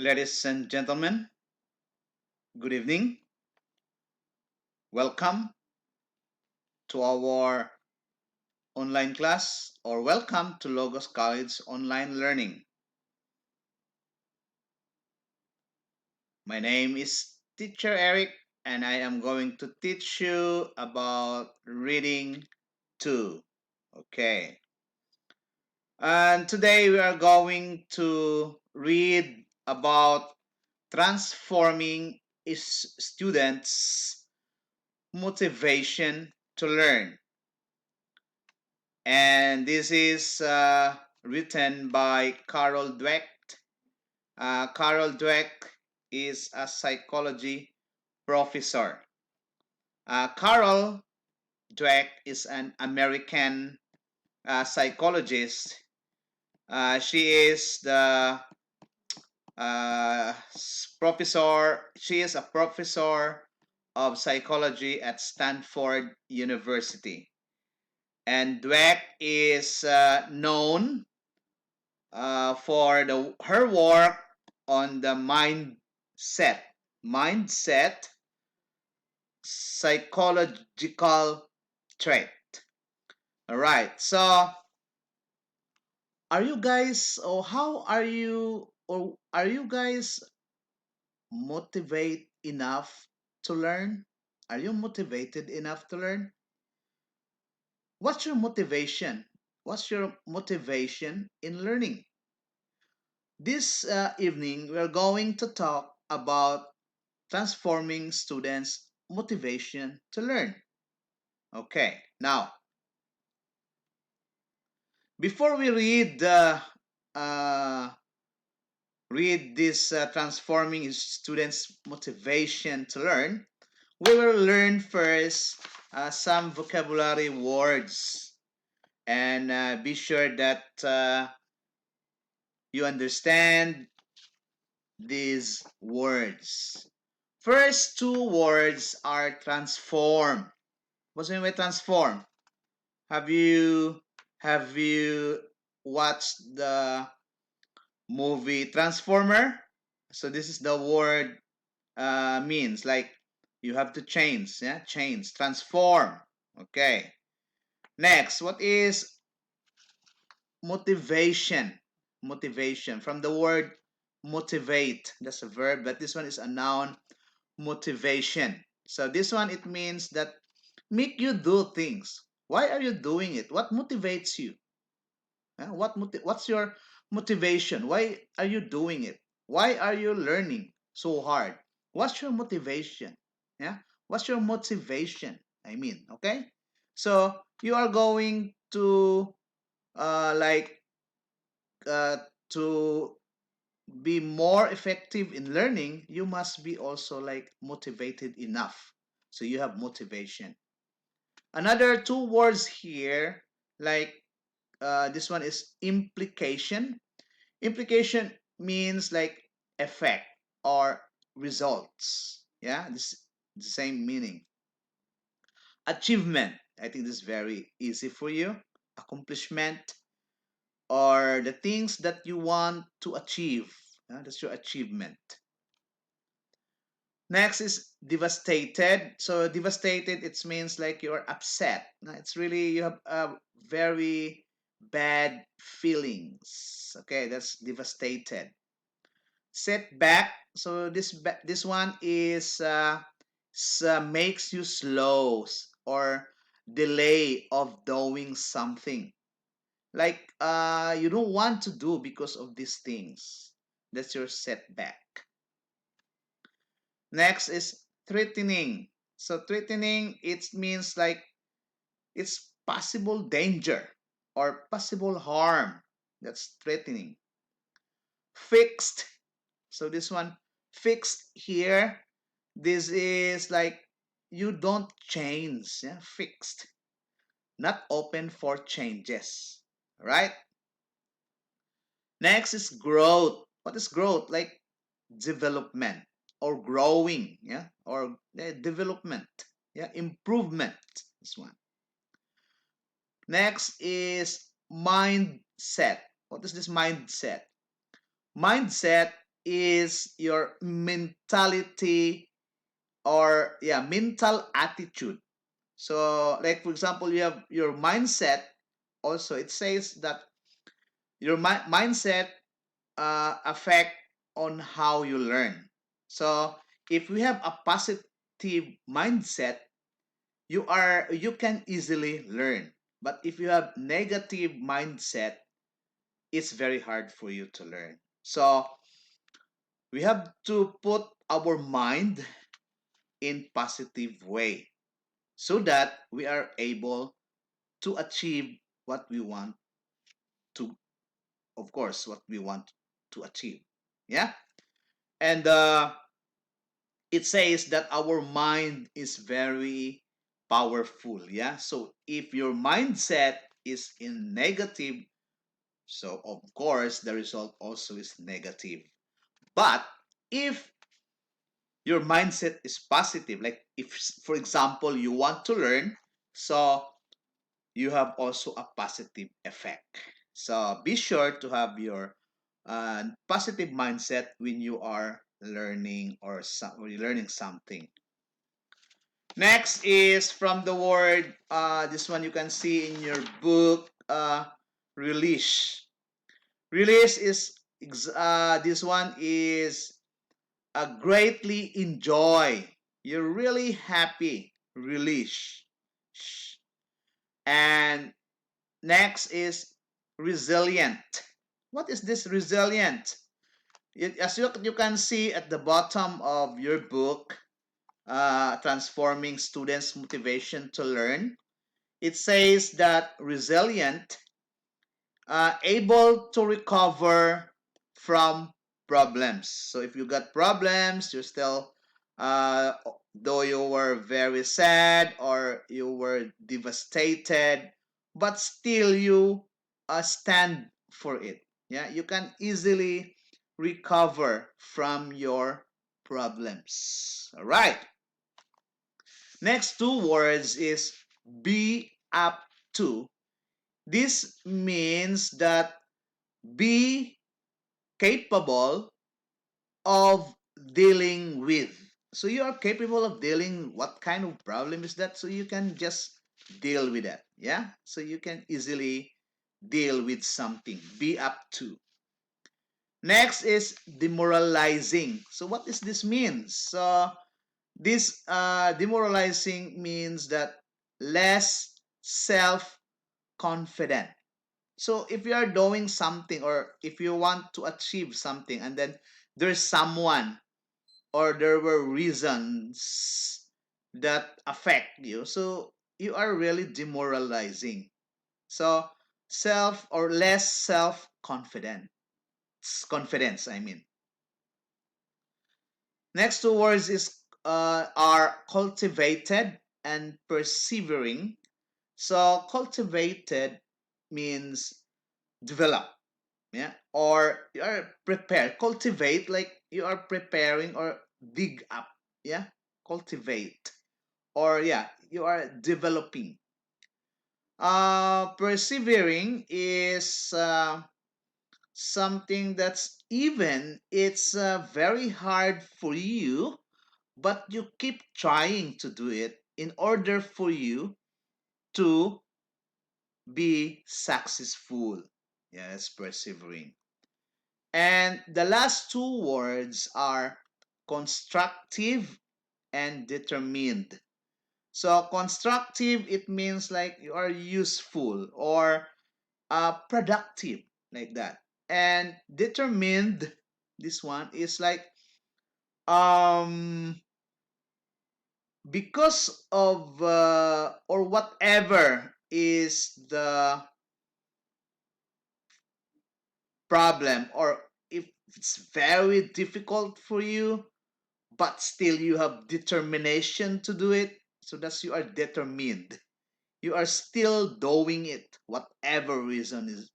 Ladies and gentlemen, good evening. Welcome to our online class or welcome to Logos College online learning. My name is Teacher Eric and I am going to teach you about reading 2. Okay. And today we are going to read about transforming students' motivation to learn. And this is written by Carol Dweck. Carol Dweck is a psychology professor. Carol Dweck is an American psychologist. She is the professor. She is a professor of psychology at Stanford University. And Dweck is known for her work on the mindset psychological trait. All right. So, are you guys, or how are you, or are you guys motivated enough to learn? Are you motivated enough to learn? What's your motivation? What's your motivation in learning? This evening, we're going to talk about transforming students' motivation to learn. Okay, now, before we uh, read this transforming students' motivation to learn, we will learn first some vocabulary words and be sure that you understand these words. First two words are transform. What's the mean by transform? Have you have you watched the movie Transformer? So this is the word means like you have to change, yeah, change, transform. Okay. Next, what is motivation? Motivation from the word motivate. That's a verb, but this one is a noun. Motivation. So this one it means that make you do things. Why are you doing it? What motivates you? What's your motivation? Why are you doing it? Why are you learning so hard? What's your motivation? Yeah, what's your motivation? I mean, okay. So you are going to like uh, to be more effective in learning. You must be also like motivated enough. So you have motivation. Another two words here, like this one is implication. Implication means like effect or results. Yeah, this the same meaning. Achievement. I think this is very easy for you. Accomplishment or the things that you want to achieve. That's your achievement. Next is devastated. So devastated, it means like you're upset. It's really you have very bad feelings. Okay, that's devastated. Setback. So this one is makes you slow or delay of doing something. Like you don't want to do because of these things. That's your setback. Next is threatening. So threatening it means like it's possible danger or possible harm. That's threatening. Fixed. So this one fixed here. This is like you don't change. Yeah, fixed. Not open for changes. Right? Next is growth. What is growth? Like development or growing, yeah, or development, yeah, improvement. This one. Next is mindset. What is this mindset? Mindset is your mentality, or yeah, mental attitude. So like for example, you have your mindset. Also it says that your mindset affect on how you learn. So if we have a positive mindset, you can easily learn. But if you have negative mindset, it's very hard for you to learn. So we have to put our mind in positive way so that we are able to achieve what we want to, of course, what we want to achieve. Yeah. And it says that our mind is very powerful. Yeah. So if your mindset is in negative, so of course the result also is negative. But if your mindset is positive, like if for example you want to learn, so you have also a positive effect. So be sure to have your positive mindset when you are learning or you're learning something. Next is from the word, this one you can see in your book, release. Release is, this one is greatly enjoy. You're really happy. Release. And next is resilient. What is this resilient? As you can see at the bottom of your book, Transforming Students' Motivation to Learn, it says that resilient, able to recover from problems. So if you got problems, you're still, uh, though you were very sad or you were devastated, but still you stand for it. Yeah, you can easily recover from your problems. All right. Next two words is be up to. This means that be capable of dealing with. So you are capable of dealing what kind of problem is that, so you can just deal with that. Yeah, so you can easily deal with something. Be up to. Next is demoralizing. So what does this mean? So this demoralizing means that less self confident. So if you are doing something or if you want to achieve something and then there's someone or there were reasons that affect you, so you are really demoralizing. So self or less self confidence, I mean. Next two words is are cultivated and persevering. So cultivated means develop, yeah, or you are prepared. Cultivate, like you are preparing or dig up, yeah, cultivate, or yeah, you are developing. Persevering is something that's even it's very hard for you, but you keep trying to do it in order for you to be successful. Yeah, that's persevering. And the last two words are constructive and determined. So constructive, it means like you are useful or productive, like that. And determined, this one is like um because of or whatever is the problem, or if it's very difficult for you but still you have determination to do it, so that's you are determined, you are still doing it, whatever reason is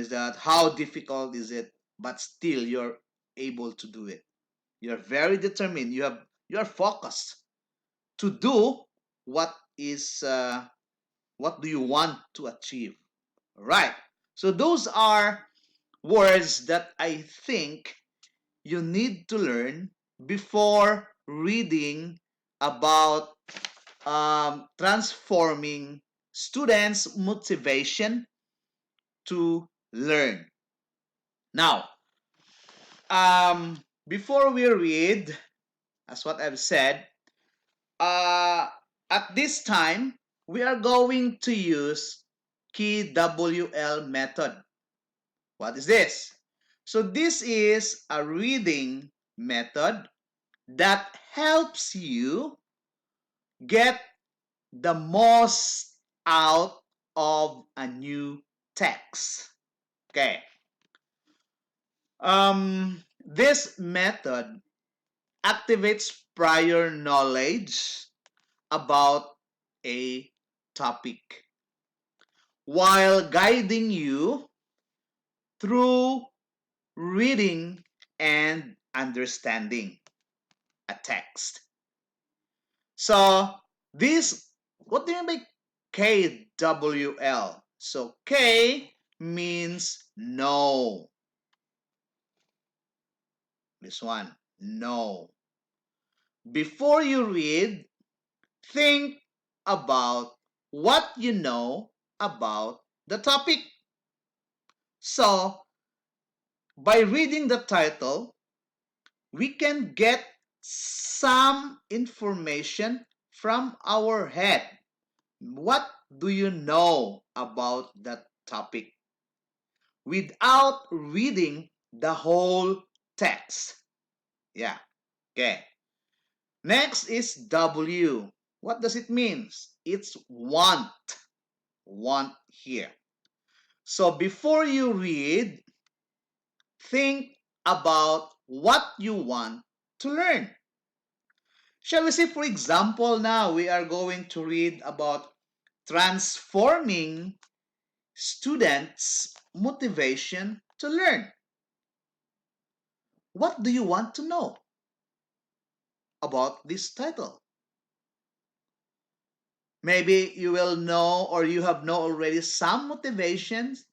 that, how difficult is it, but still you're able to do it. You're very determined, you are focused to do what is what do you want to achieve, right? So those are words that I think you need to learn before reading about transforming students' motivation to learn. Now, before we read, as what I've said, uh, at this time, we are going to use KWL method. What is this? So this is a reading method that helps you get the most out of a new text. Okay. This method activates prior knowledge about a topic while guiding you through reading and understanding a text. So this, what do you mean by KWL? So K means no. This one, no. Before you read, think about what you know about the topic. So by reading the title, we can get some information from our head. What do you know about that topic without reading the whole text? Yeah. Okay. Next is W. What does it mean? It's want. Want here. So before you read, think about what you want to learn. Shall we say, for example, now we are going to read about transforming students' motivation to learn. What do you want to know about this title? Maybe you will know or you have know already some motivations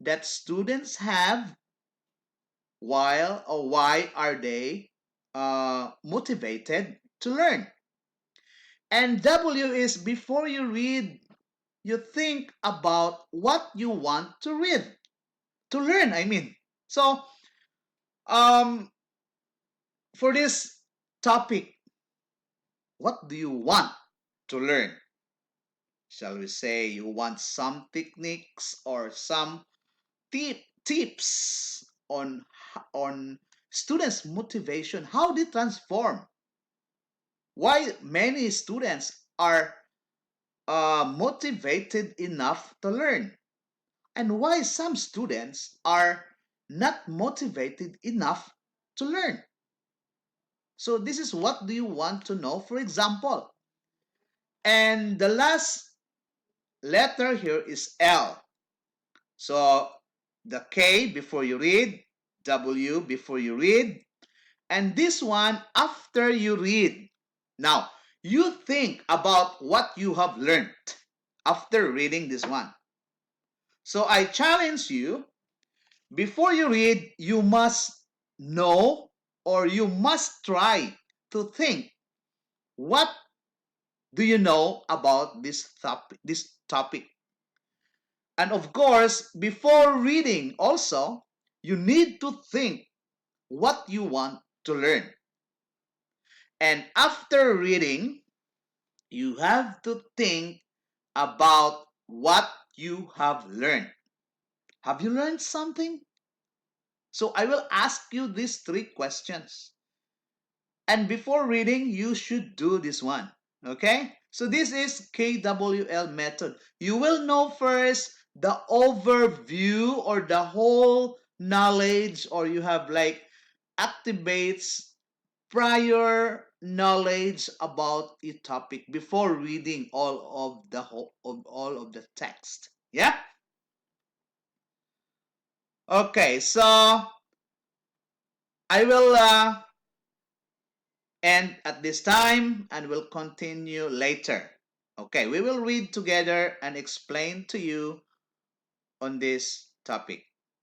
that students have. While or why are they motivated to learn? And W is before you read, you think about what you want to read, to learn, I mean. So, um, for this topic, what do you want to learn? Shall we say you want some techniques or some tips on students' motivation, how they transform, why many students are motivated enough to learn, and why some students are not motivated enough to learn. So this is what do you want to know, for example. And the last letter here is L. So the K before you read, W before you read, and this one after you read. Now, you think about what you have learned after reading this one. So I challenge you, before you read, you must know or you must try to think, what do you know about this topic? And of course, before reading also, you need to think what you want to learn. And after reading, you have to think about what you have learned. Have you learned something? So I will ask you these three questions. And before reading, you should do this one. Okay? So this is KWL method. You will know first the overview or the whole knowledge, or you have like activates prior knowledge about a topic before reading all of the text. Yeah? Okay, so I will end at this time and will continue later. Okay, we will read together and explain to you on this topic.